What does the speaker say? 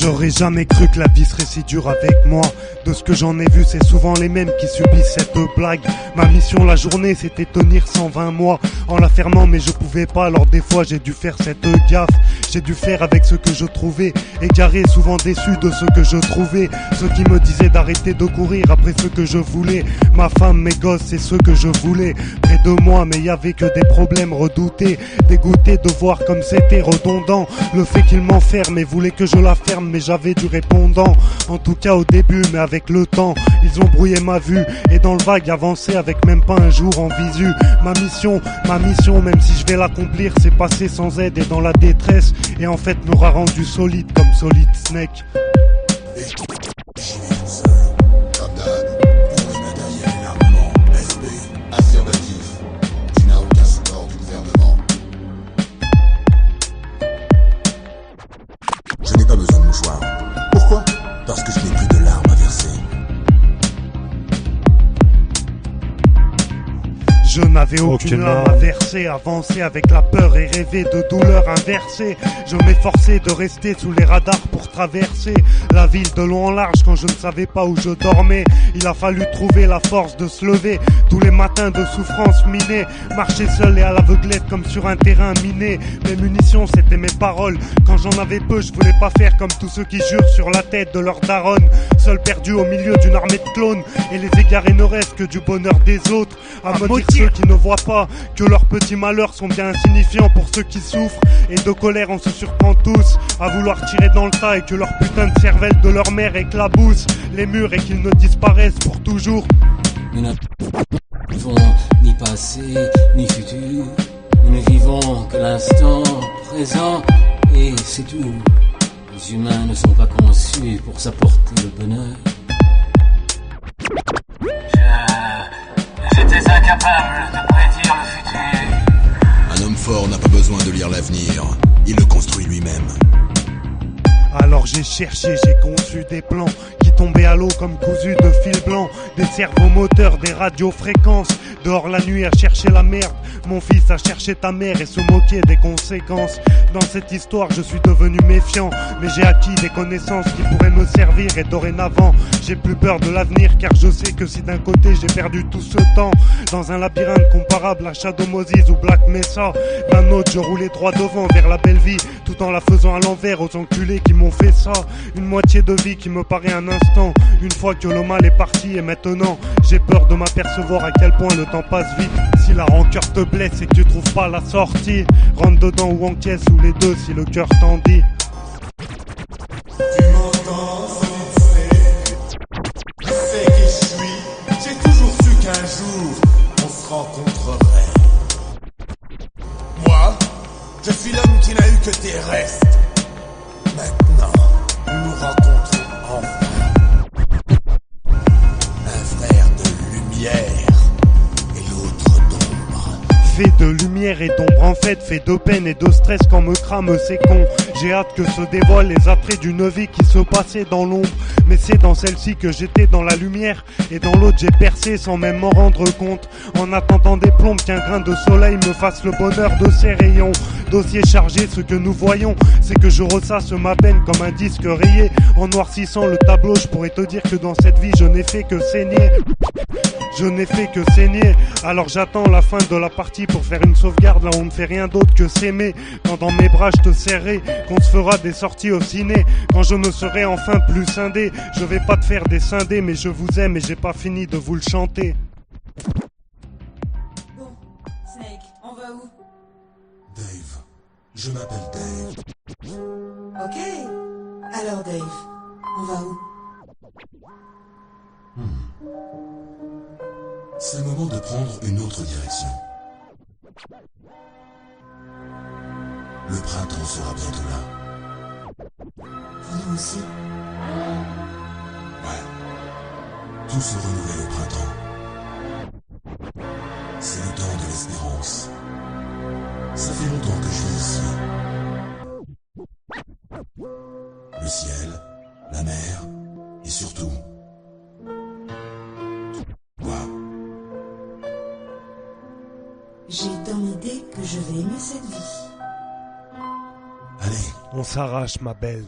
J'aurais jamais cru que la vie serait si dure avec moi. De ce que j'en ai vu, c'est souvent les mêmes qui subissent cette blague. Ma mission la journée, c'était tenir 120 mois en la fermant, mais je pouvais pas, alors des fois j'ai dû faire cette gaffe. J'ai dû faire avec ce que je trouvais, égaré, souvent déçu de ce que je trouvais. Ceux qui me disaient d'arrêter de courir après ce que je voulais. Ma femme, mes gosses, c'est ce que je voulais. Près de moi, mais y avait que des problèmes redoutés. Dégoûté de voir comme c'était redondant. Le fait qu'ils m'enferment et voulaient que je la ferme, mais j'avais du répondant. En tout cas au début, mais avec le temps, ils ont brouillé ma vue. Et dans le vague, avancé avec même pas un jour en visu. Ma mission, même si je vais l'accomplir, c'est passer sans aide et dans la détresse. Et en fait m'aura rendu solide comme Solid Snake. Je n'ai pas besoin de mouchoir. Pourquoi? Parce que je n'ai plus de larmes à verser. Je n'avais aucune larme à verser, avancer avec la peur et rêver de douleur inversée. Je m'efforçais de rester sous les radars pour traverser la ville de long en large quand je ne savais pas où je dormais. Il a fallu trouver la force de se lever tous les matins de souffrance minée. Marcher seul et à l'aveuglette comme sur un terrain miné. Mes munitions c'était mes paroles. Quand j'en avais peu, je voulais pas faire comme tous ceux qui jurent sur la tête de leur daronne. Seul perdu au milieu d'une armée de clones, et les égarés ne rêvent que du bonheur des autres. À me dire ceux qui ne voient pas que leurs petits malheurs sont bien insignifiants pour ceux qui souffrent. Et de colère on se surprend tous à vouloir tirer dans le tas, et que leur putain de cervelle de leur mère éclabousse les murs et qu'ils ne disparaissent pour toujours. Nous n'avons ni passé ni futur. Nous ne vivons que l'instant présent et c'est tout. Les humains ne sont pas conçus pour s'apporter le bonheur. J'étais incapable de prédire le futur. Un homme fort n'a pas besoin de lire l'avenir. Il le construit lui-même. Alors j'ai cherché, j'ai conçu des plans qui tombaient à l'eau comme cousus de fil blanc. Des cerveaux moteurs, des radiofréquences. Dehors la nuit à chercher la merde. Mon fils a cherché ta mère et se moquer des conséquences. Dans cette histoire je suis devenu méfiant, mais j'ai acquis des connaissances qui pourraient me servir. Et dorénavant j'ai plus peur de l'avenir, car je sais que si d'un côté j'ai perdu tout ce temps dans un labyrinthe comparable à Shadow Moses ou Black Mesa, d'un autre je roulais droit devant vers la belle vie, tout en la faisant à l'envers aux enculés qui m'ont fait ça. Une moitié de vie qui me paraît un instant, une fois que le mal est parti. Et maintenant j'ai peur de m'apercevoir à quel point le temps passe vite. Si la rancœur te blesse et que tu trouves pas la sortie, rentre dedans ou encaisse, ou les deux si le cœur t'en dit. Tu m'entends, tu sais qui je suis. J'ai toujours su qu'un jour on se rencontrerait. Moi, je suis l'homme qui n'a eu que tes restes. Maintenant, nous nous rencontrons enfin. Un frère de lumière et l'autre d'ombre. Fait de lumière et d'ombre, en fait, fait de peine et de stress quand me crame c'est con. J'ai hâte que se dévoilent les attraits d'une vie qui se passait dans l'ombre. Mais c'est dans celle-ci que j'étais dans la lumière, et dans l'autre j'ai percé sans même m'en rendre compte. En attendant des plombes qu'un grain de soleil me fasse le bonheur de ses rayons. Dossier chargé, ce que nous voyons, c'est que je ressasse ma peine comme un disque rayé. En noircissant le tableau, je pourrais te dire que dans cette vie je n'ai fait que saigner. Je n'ai fait que saigner. Alors j'attends la fin de la partie pour faire une sauvegarde. Là on ne fait rien d'autre que s'aimer. Quand dans mes bras je te serrai, qu'on se fera des sorties au ciné. Quand je me serai enfin plus scindé, je vais pas te faire des scindés, mais je vous aime et j'ai pas fini de vous le chanter. Bon, Snake, on va où? Dave. Je m'appelle Dave. Ok. Alors Dave, on va où? C'est le moment de prendre une autre direction. Le printemps sera bientôt là. Pour nous aussi. Ouais. Tout se renouvelle au printemps. C'est le temps de l'espérance. Ça fait longtemps que je vis ici. Le ciel, la mer, et surtout... toi. J'ai dans l'idée que je vais aimer cette vie. Allez. On s'arrache ma belle.